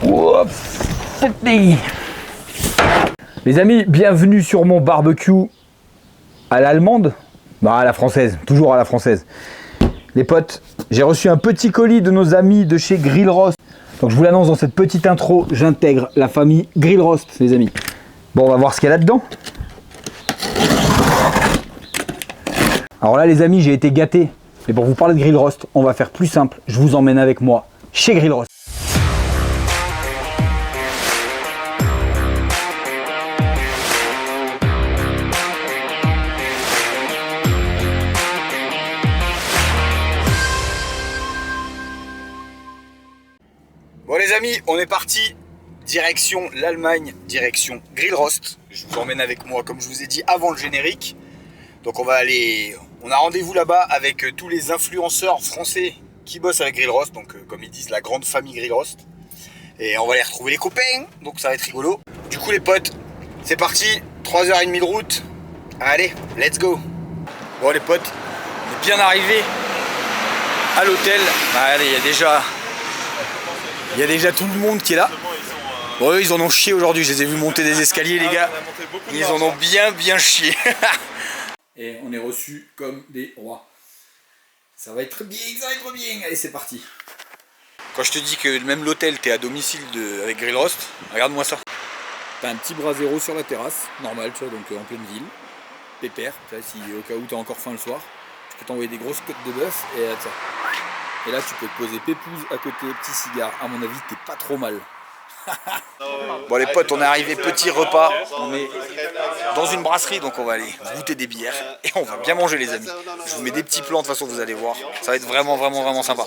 Hop, les amis, bienvenue sur mon barbecue à l'allemande. Bah, à la française, toujours à la française. Les potes, j'ai reçu un petit colis de nos amis de chez Grill Rost. Donc je vous l'annonce dans cette petite intro, j'intègre la famille Grill Rost, les amis. Bon, on va voir ce qu'il y a là-dedans. Alors là, les amis, j'ai été gâté. Et pour vous parler de Grill Rost, on va faire plus simple. Je vous emmène avec moi chez Grill Rost. Bon les amis, on est parti, direction l'Allemagne, direction Grill Rost. Je vous emmène avec moi comme je vous ai dit avant le générique. Donc on va aller, on a rendez-vous là-bas avec tous les influenceurs français qui bossent avec Grill Rost. Donc comme ils disent, la grande famille Grill Rost. Et on va aller retrouver les copains, donc ça va être rigolo. Du coup les potes, c'est parti, 3h30 de route. Allez, let's go. Bon les potes, on est bien arrivés à l'hôtel. Allez, il y a déjà tout le monde qui est là. Bon, eux, ils en ont chié aujourd'hui. Je les ai vus monter des escaliers, les gars. Ils en ont bien chié. Et on est reçus comme des rois. Ça va être bien, ça va être bien. Allez, c'est parti. Quand je te dis que même l'hôtel, t'es à domicile avec Grill Rost, regarde-moi ça. T'as un petit brasero sur la terrasse, normal, tu vois, donc en pleine ville. Pépère, tu vois, si au cas où t'as encore faim le soir, tu peux t'envoyer des grosses côtes de bœuf et ça. Et là tu peux te poser pépouze à côté, petit cigare, à mon avis t'es pas trop mal. Bon les potes, on est arrivé, petit repas, on est dans une brasserie donc on va aller goûter des bières et on va bien manger les amis. Je vous mets des petits plans de toute façon vous allez voir, ça va être vraiment sympa.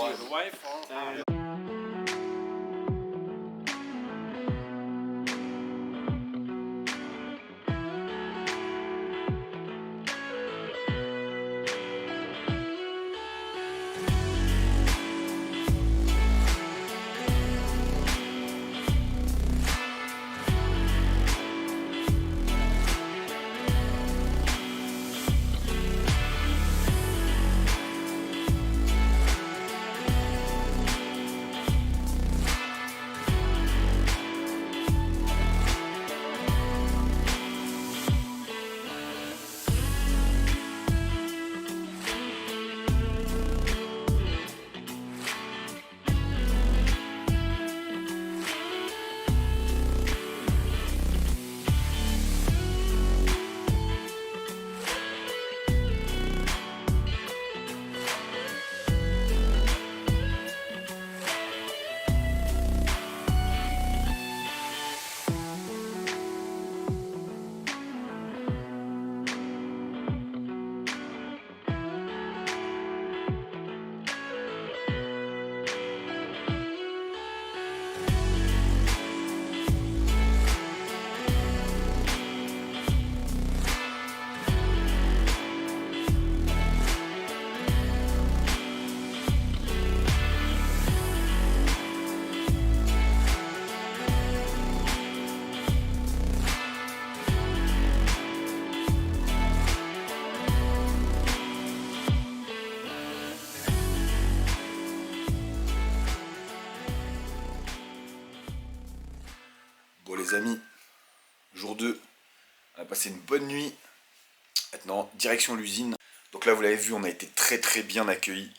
Bon les amis, jour 2, on a passé une bonne nuit. Maintenant, direction l'usine. Donc là, vous l'avez vu, on a été très bien accueillis.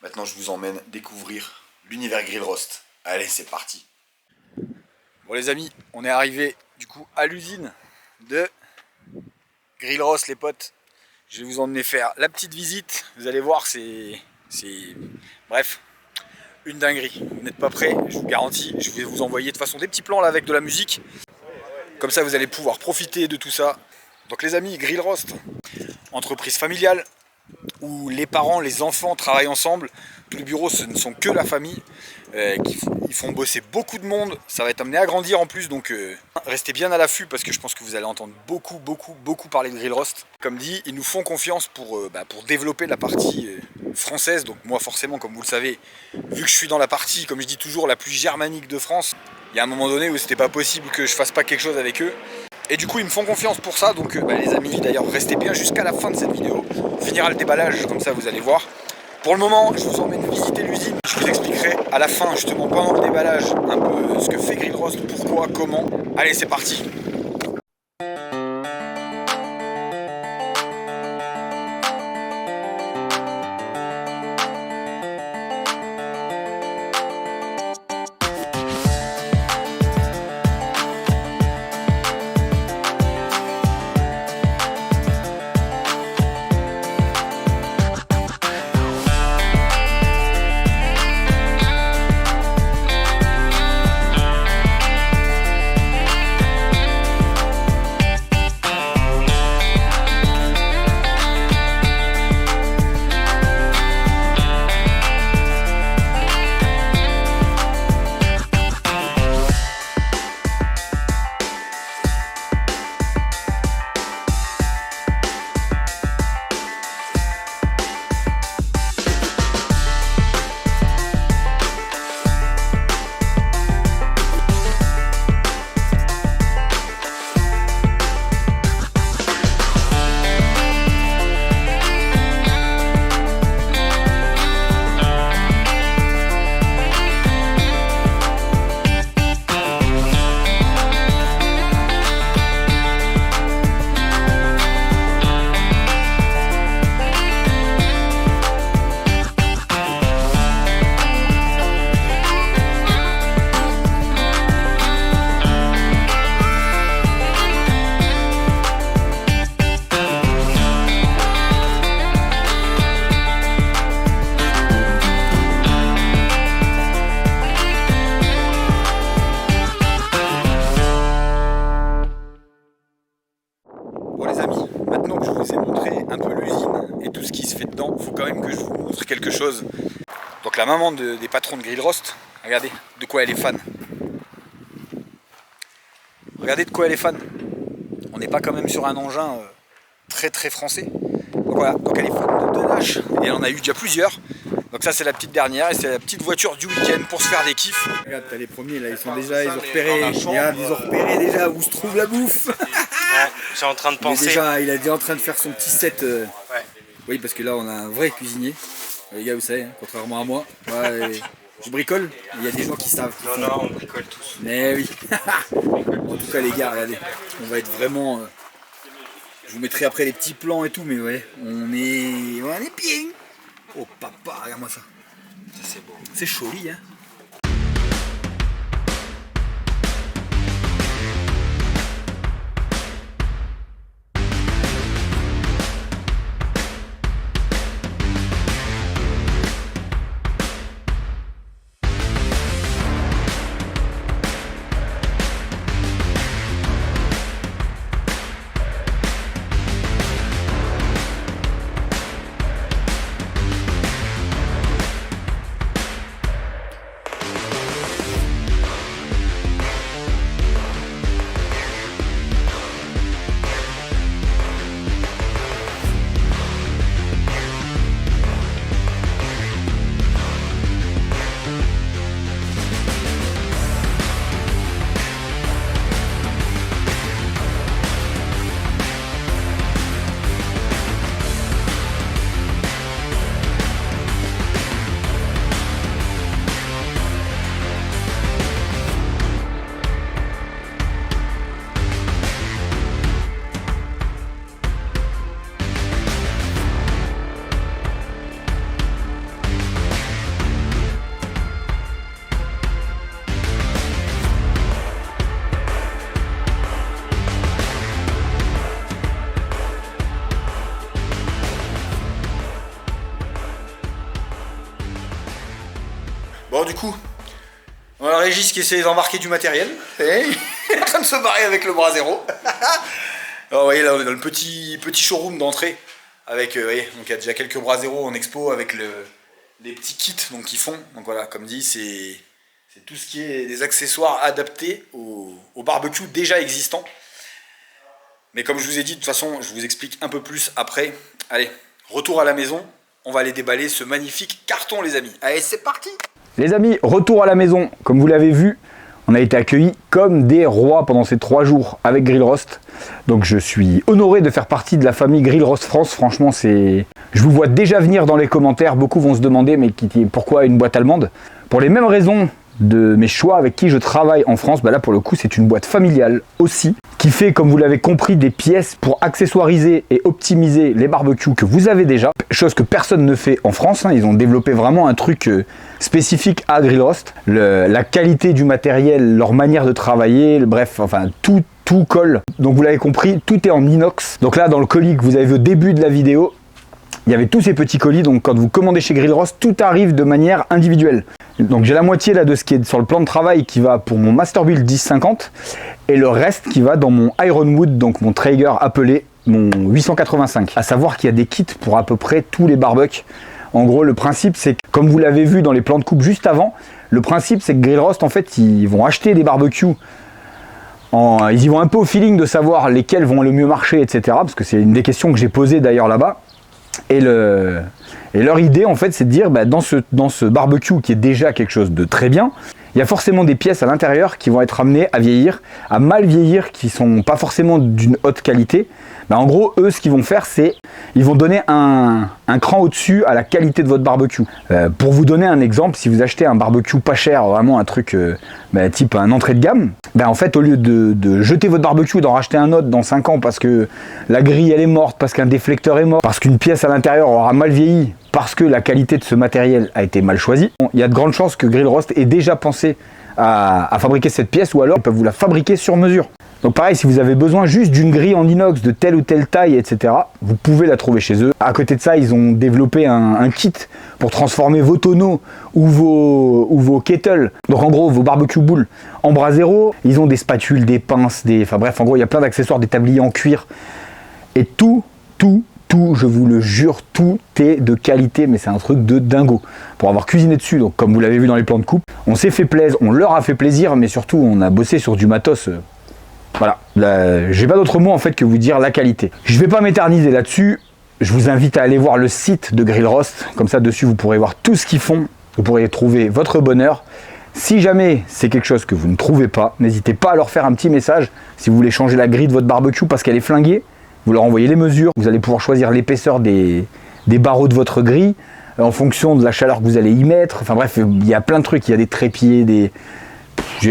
Maintenant, je vous emmène découvrir l'univers Grill Rost. Allez, c'est parti. Bon les amis, on est arrivé du coup à l'usine de Grill Rost les potes. Je vais vous emmener faire la petite visite. Vous allez voir, c'est... Bref, une dinguerie. Vous n'êtes pas prêts, je vous garantis. Je vais vous envoyer de toute façon des petits plans là avec de la musique. Comme ça, vous allez pouvoir profiter de tout ça. Donc les amis, Grill Rost, entreprise familiale où les parents, les enfants travaillent ensemble. Tous les bureaux, ce ne sont que la famille. Ils font bosser beaucoup de monde. Ça va être amené à grandir en plus. Donc restez bien à l'affût parce que je pense que vous allez entendre beaucoup parler de Grill Rost. Comme dit, ils nous font confiance pour développer la partie française. Donc moi forcément, comme vous le savez, vu que je suis dans la partie, comme je dis toujours, la plus germanique de France, il y a un moment donné où c'était pas possible que je fasse pas quelque chose avec eux. Et du coup ils me font confiance pour ça, donc les amis, d'ailleurs restez bien jusqu'à la fin de cette vidéo. On finira le déballage, comme ça vous allez voir. Pour le moment, je vous emmène visiter l'usine. Je vous expliquerai à la fin, justement, pendant le déballage, un peu ce que fait Grill Rost, pourquoi, comment. Allez, c'est parti. Bon les amis, maintenant que je vous ai montré un peu l'usine et tout ce qui se fait dedans, il faut quand même que je vous montre quelque chose. Donc la maman des patrons de Grill Rost, regardez de quoi elle est fan. Regardez de quoi elle est fan. On n'est pas quand même sur un engin très très français. Donc voilà, donc elle est fan de Nash et elle en a eu déjà plusieurs. Donc ça c'est la petite dernière et c'est la petite voiture du week-end pour se faire des kiffs. Regarde, t'as les premiers là, ils ont repéré. Regarde, ils ont repéré déjà où se trouve la bouffe. Ouais, je suis en train de penser. Il est déjà en train de faire son petit set. Ouais. Oui, parce que là on a un vrai cuisinier. Les gars, vous savez, hein, contrairement à moi, je bricole. Il y a des gens qui savent. Non, on bricole tous. Mais oui. En tout cas, les gars, regardez, on va être vraiment. Je vous mettrai après les petits plans et tout, mais ouais, on est bien. Oh papa, regarde-moi ça. Ça c'est beau. C'est joli, hein. Bon, du coup, on a Régis qui essaie d'embarquer du matériel. Et il est en train de se barrer avec le bras zéro. Alors, vous voyez, là, on est dans le petit showroom d'entrée. Avec, vous voyez, donc il y a déjà quelques bras zéro en expo avec les petits kits donc, qu'ils font. Donc voilà, comme dit, c'est tout ce qui est des accessoires adaptés au barbecue déjà existant. Mais comme je vous ai dit, de toute façon, je vous explique un peu plus après. Allez, retour à la maison. On va aller déballer ce magnifique carton, les amis. Allez, c'est parti! Les amis, retour à la maison. Comme vous l'avez vu, On a été accueillis comme des rois pendant ces 3 jours avec Grill Rost. Donc je suis honoré de faire partie de la famille Grill Rost France. Franchement, c'est... Je vous vois déjà venir dans les commentaires. Beaucoup vont se demander, mais pourquoi une boîte allemande? Pour les mêmes raisons de mes choix avec qui je travaille en France, bah là pour le coup c'est une boîte familiale aussi, qui fait, comme vous l'avez compris, des pièces pour accessoiriser et optimiser les barbecues que vous avez déjà, chose que personne ne fait en France, hein. Ils ont développé vraiment un truc spécifique à Grill Rost, la qualité du matériel, leur manière de travailler, bref, enfin tout colle. Donc vous l'avez compris, tout est en inox. Donc là dans le colis que vous avez vu au début de la vidéo, il y avait tous ces petits colis, donc quand vous commandez chez Grill Rost, tout arrive de manière individuelle. Donc j'ai la moitié là de ce qui est sur le plan de travail qui va pour mon Masterbuilt 1050 et le reste qui va dans mon Ironwood, donc mon Traeger appelé mon 885. À savoir qu'il y a des kits pour à peu près tous les barbecues. En gros, le principe c'est que, comme vous l'avez vu dans les plans de coupe juste avant, le principe c'est que Grill Rost en fait ils vont acheter des barbecues. Ils y vont un peu au feeling de savoir lesquels vont le mieux marcher, etc. Parce que c'est une des questions que j'ai posées d'ailleurs là-bas. Et leur idée en fait c'est de dire dans ce barbecue qui est déjà quelque chose de très bien, il y a forcément des pièces à l'intérieur qui vont être amenées à vieillir, à mal vieillir, qui sont pas forcément d'une haute qualité. En gros, eux, ce qu'ils vont faire, c'est ils vont donner un cran au-dessus à la qualité de votre barbecue. Pour vous donner un exemple, si vous achetez un barbecue pas cher, vraiment un truc type un entrée de gamme, en fait, au lieu de jeter votre barbecue, d'en racheter un autre dans 5 ans parce que la grille elle est morte, parce qu'un déflecteur est mort, parce qu'une pièce à l'intérieur aura mal vieilli, parce que la qualité de ce matériel a été mal choisie, il y a de grandes chances que Grill Rost ait déjà pensé à fabriquer cette pièce, ou alors ils peuvent vous la fabriquer sur mesure. Donc pareil, si vous avez besoin juste d'une grille en inox de telle ou telle taille, etc., vous pouvez la trouver chez eux. À côté de ça, ils ont développé un kit pour transformer vos tonneaux ou vos kettles, donc en gros vos barbecue boules, en brasero. Ils ont des spatules, des pinces, enfin bref, en gros il y a plein d'accessoires, des tabliers en cuir. Et tout, je vous le jure, tout est de qualité, mais c'est un truc de dingo. Pour avoir cuisiné dessus, donc comme vous l'avez vu dans les plans de coupe, on s'est fait plaisir, on leur a fait plaisir, mais surtout on a bossé sur du matos. Voilà, j'ai pas d'autre mot en fait que vous dire la qualité. Je vais pas m'éterniser là-dessus, je vous invite à aller voir le site de Grill Rost, comme ça dessus vous pourrez voir tout ce qu'ils font, vous pourrez trouver votre bonheur. Si jamais c'est quelque chose que vous ne trouvez pas, n'hésitez pas à leur faire un petit message. Si vous voulez changer la grille de votre barbecue parce qu'elle est flinguée, vous leur envoyez les mesures, vous allez pouvoir choisir l'épaisseur des barreaux de votre grille, en fonction de la chaleur que vous allez y mettre. Enfin bref, il y a plein de trucs, il y a des trépieds,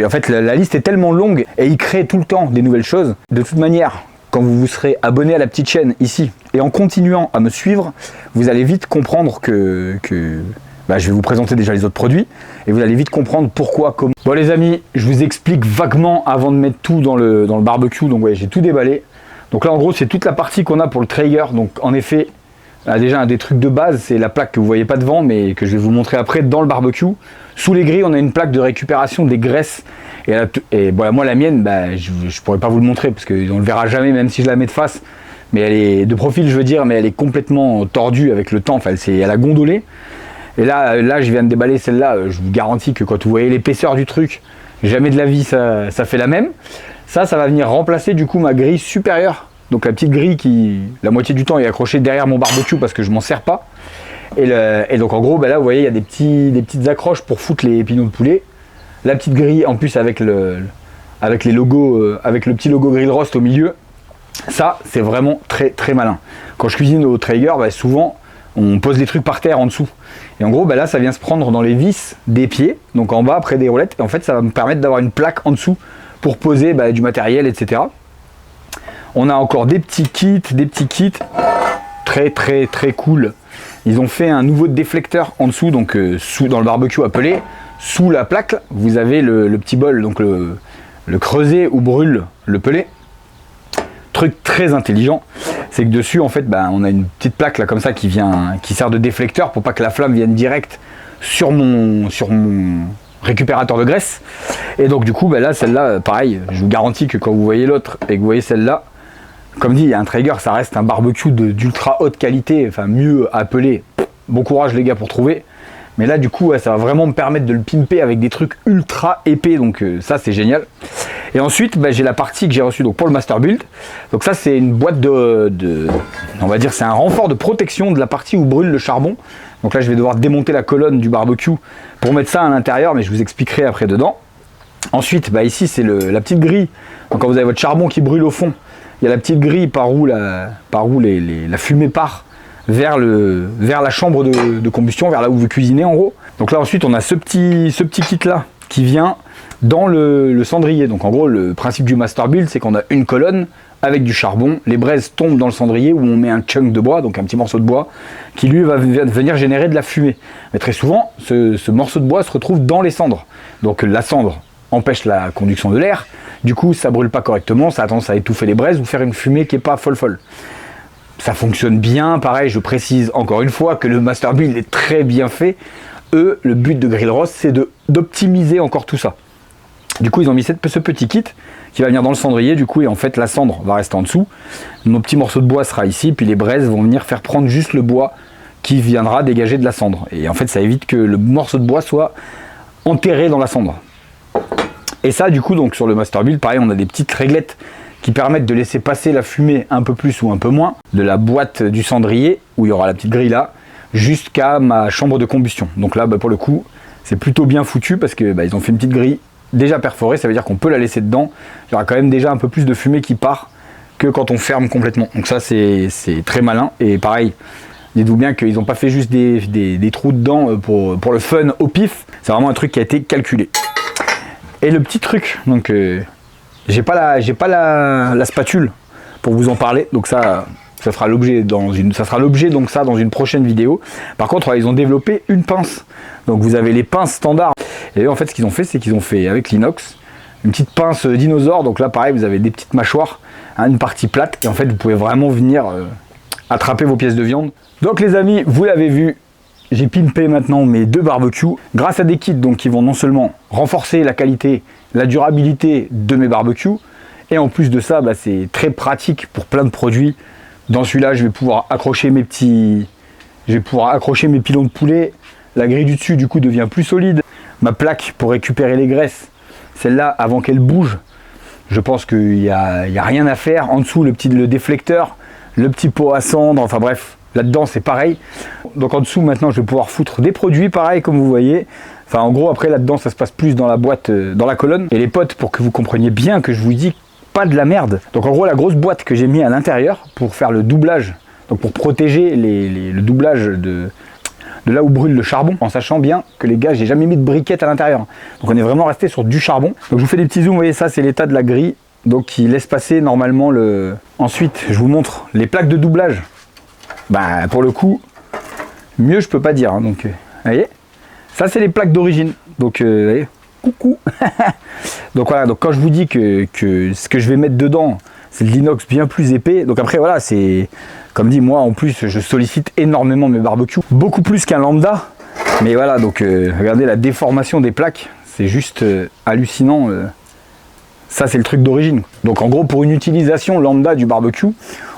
en fait la liste est tellement longue et ils créent tout le temps des nouvelles choses. De toute manière, quand vous vous serez abonné à la petite chaîne ici, et en continuant à me suivre, vous allez vite comprendre que je vais vous présenter déjà les autres produits, et vous allez vite comprendre pourquoi, comment. Bon les amis, je vous explique vaguement avant de mettre tout dans le barbecue, donc ouais, j'ai tout déballé. Donc là en gros c'est toute la partie qu'on a pour le Traeger, donc en effet, déjà un des trucs de base, c'est la plaque que vous voyez pas devant, mais que je vais vous montrer après dans le barbecue. Sous les grilles, on a une plaque de récupération des graisses. Et bon, moi la mienne, je pourrais pas vous le montrer parce qu'on ne le verra jamais, même si je la mets de face. Mais elle est de profil, je veux dire, mais elle est complètement tordue avec le temps. Enfin, elle a gondolé. Et là, je viens de déballer celle-là. Je vous garantis que quand vous voyez l'épaisseur du truc, jamais de la vie ça fait la même. Ça va venir remplacer du coup ma grille supérieure. Donc la petite grille qui, la moitié du temps, est accrochée derrière mon barbecue parce que je m'en sers pas. Et donc en gros, là vous voyez, il y a des petites accroches pour foutre les pinots de poulet. La petite grille en plus avec les logos, avec le petit logo Grill Rost au milieu. Ça, c'est vraiment très très malin. Quand je cuisine au Traeger, souvent on pose les trucs par terre en dessous. Et en gros, là ça vient se prendre dans les vis des pieds, donc en bas près des roulettes. Et en fait, ça va me permettre d'avoir une plaque en dessous pour poser du matériel, etc. On a encore des petits kits très très très cool. Ils ont fait un nouveau déflecteur en dessous, donc dans le barbecue appelé, sous la plaque, vous avez le petit bol, donc le creuset où brûle le pellet. Truc très intelligent, c'est que dessus en fait, on a une petite plaque là comme ça qui sert de déflecteur pour pas que la flamme vienne direct sur mon récupérateur de graisse. Et donc du coup, là celle-là, pareil, je vous garantis que quand vous voyez l'autre et que vous voyez celle-là, comme dit, un Traeger, ça reste un barbecue d'ultra haute qualité, enfin mieux appelé. Bon courage les gars pour trouver. Mais là du coup, ça va vraiment me permettre de le pimper avec des trucs ultra épais, donc ça c'est génial. Et ensuite, j'ai la partie que j'ai reçue pour le Masterbuilt. Donc ça c'est une boîte on va dire, c'est un renfort de protection de la partie où brûle le charbon. Donc là je vais devoir démonter la colonne du barbecue pour mettre ça à l'intérieur, mais je vous expliquerai après dedans. Ensuite, bah ici c'est la petite grille. Donc quand vous avez votre charbon qui brûle au fond, il y a la petite grille par où la fumée part vers la chambre de combustion, vers là où vous cuisinez en gros. Donc là ensuite on a ce petit kit là qui vient dans le cendrier. Donc en gros le principe du master build, c'est qu'on a une colonne avec du charbon, les braises tombent dans le cendrier où on met un chunk de bois, donc un petit morceau de bois, qui lui va venir générer de la fumée. Mais très souvent, ce morceau de bois se retrouve dans les cendres. Donc la cendre empêche la conduction de l'air, du coup ça brûle pas correctement, ça a tendance à étouffer les braises ou faire une fumée qui est pas folle. Ça fonctionne bien, pareil, je précise encore une fois que le master build est très bien fait. Eux, le but de Grill Roast, c'est d'optimiser encore tout ça. Du coup, ils ont mis ce petit kit qui va venir dans le cendrier, du coup, et en fait, la cendre va rester en dessous. Nos petits morceaux de bois sera ici, puis les braises vont venir faire prendre juste le bois qui viendra dégager de la cendre. Et en fait, ça évite que le morceau de bois soit enterré dans la cendre. Et ça, du coup, donc sur le master build, pareil, on a des petites réglettes qui permettent de laisser passer la fumée un peu plus ou un peu moins de la boîte du cendrier, où il y aura la petite grille là, jusqu'à ma chambre de combustion. Donc là, bah, pour le coup, c'est plutôt bien foutu parce que bah, ils ont fait une petite grille déjà perforée, ça veut dire qu'on peut la laisser dedans. Il y aura quand même déjà un peu plus de fumée qui part que quand on ferme complètement. Donc ça, c'est très malin. Et pareil, dites-vous bien qu'ils n'ont pas fait juste des trous dedans pour le fun au pif. C'est vraiment un truc qui a été calculé. Et le petit truc, donc j'ai pas la spatule pour vous en parler, donc ça sera l'objet dans une prochaine vidéo. Par contre, ils ont développé une pince. Donc vous avez les pinces standards. Et en fait, ce qu'ils ont fait, c'est qu'ils ont fait avec l'inox une petite pince dinosaure. Donc là, pareil, vous avez des petites mâchoires, hein, une partie plate, et en fait, vous pouvez vraiment venir attraper vos pièces de viande. Donc les amis, vous l'avez vu, j'ai pimpé maintenant mes 2 barbecues grâce à des kits donc, qui vont non seulement renforcer la qualité, la durabilité de mes barbecues, et en plus de ça, bah, c'est très pratique pour plein de produits. Dans celui-là, je vais pouvoir accrocher mes pilons de poulet. La grille du dessus, du coup, devient plus solide. Ma plaque pour récupérer les graisses, celle-là, avant qu'elle bouge, je pense qu'il n'y a rien à faire. En dessous, le déflecteur, le petit pot à cendre, enfin bref, là-dedans, c'est pareil. Donc en dessous, maintenant, je vais pouvoir foutre des produits, pareil, comme vous voyez. Enfin, en gros, après, là-dedans, ça se passe plus dans la boîte, dans la colonne. Et les potes, pour que vous compreniez bien que je vous dis pas de la merde. Donc en gros, la grosse boîte que j'ai mis à l'intérieur pour faire le doublage, donc pour protéger le doublage de là où brûle le charbon, en sachant bien que les gars, j'ai jamais mis de briquette à l'intérieur. Donc on est vraiment resté sur du charbon. Donc je vous fais des petits zooms, vous voyez ça, c'est l'état de la grille, donc qui laisse passer normalement le... Ensuite, je vous montre les plaques de doublage. Bah pour le coup, mieux je peux pas dire, hein. Donc vous voyez, ça c'est les plaques d'origine. Donc vous voyez, coucou. Donc voilà, donc quand je vous dis que ce que je vais mettre dedans, c'est de l'inox bien plus épais. Donc après voilà, c'est comme dit, moi en plus je sollicite énormément mes barbecues, beaucoup plus qu'un lambda. Mais voilà, donc regardez la déformation des plaques, c'est juste hallucinant. Ça c'est le truc d'origine. Donc en gros, pour une utilisation lambda du barbecue,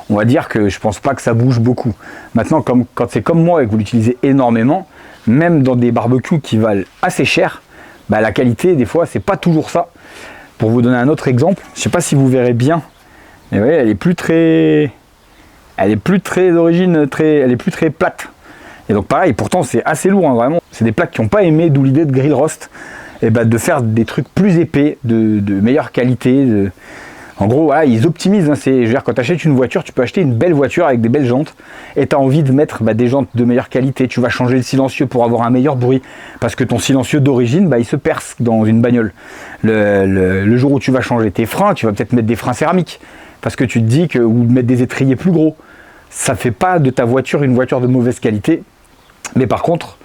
on va dire que je pense pas que ça bouge beaucoup. Maintenant, quand c'est comme moi et que vous l'utilisez énormément, même dans des barbecues qui valent assez cher, bah, la qualité des fois c'est pas toujours ça. Pour vous donner un autre exemple, je sais pas si vous verrez bien, mais ouais, elle est plus très d'origine, elle est plus très plate. Et donc pareil, pourtant c'est assez lourd, hein, vraiment. C'est des plaques qui n'ont pas aimé, d'où l'idée de Grill Roast, et bah, de faire des trucs plus épais, de meilleure qualité. En gros, voilà, ils optimisent. Hein, je veux dire, quand tu achètes une voiture, tu peux acheter une belle voiture avec des belles jantes et tu as envie de mettre des jantes de meilleure qualité. Tu vas changer le silencieux pour avoir un meilleur bruit parce que ton silencieux d'origine, il se perce dans une bagnole. Le jour où tu vas changer tes freins, tu vas peut-être mettre des freins céramiques parce que tu te dis que, ou mettre des étriers plus gros. Ça ne fait pas de ta voiture une voiture de mauvaise qualité. Mais par contre,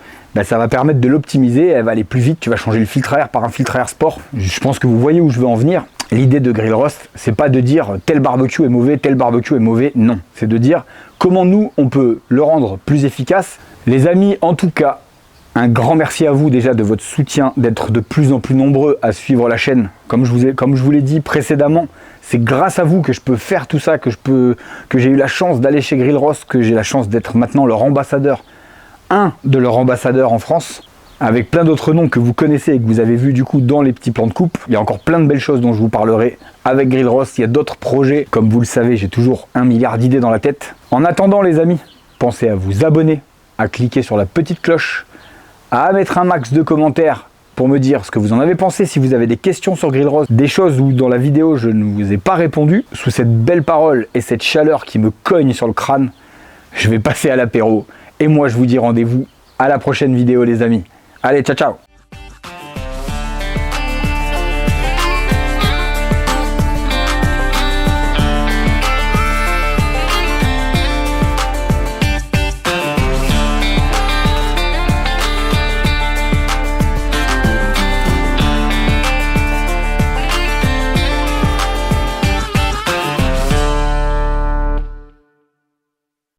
ça va permettre de l'optimiser. Elle va aller plus vite. Tu vas changer le filtre à air par un filtre à air sport. Je pense que vous voyez où je veux en venir. L'idée de Grill Roast, c'est pas de dire tel barbecue est mauvais, tel barbecue est mauvais, non. C'est de dire comment nous, on peut le rendre plus efficace. Les amis, en tout cas, un grand merci à vous déjà de votre soutien, d'être de plus en plus nombreux à suivre la chaîne. Comme je vous l'ai dit précédemment, c'est grâce à vous que je peux faire tout ça, que j'ai eu la chance d'aller chez Grill Roast, que j'ai la chance d'être maintenant leur ambassadeur, un de leurs ambassadeurs en France, avec plein d'autres noms que vous connaissez et que vous avez vu du coup dans les petits plans de coupe. Il y a encore plein de belles choses dont je vous parlerai avec Grill Roast. Il y a d'autres projets, comme vous le savez, j'ai toujours 1 milliard d'idées dans la tête. En attendant les amis, pensez à vous abonner, à cliquer sur la petite cloche, à mettre un max de commentaires pour me dire ce que vous en avez pensé, si vous avez des questions sur Grill Roast, des choses où dans la vidéo je ne vous ai pas répondu. Sous cette belle parole et cette chaleur qui me cogne sur le crâne, je vais passer à l'apéro. Et moi je vous dis rendez-vous à la prochaine vidéo les amis. Allez, ciao ciao.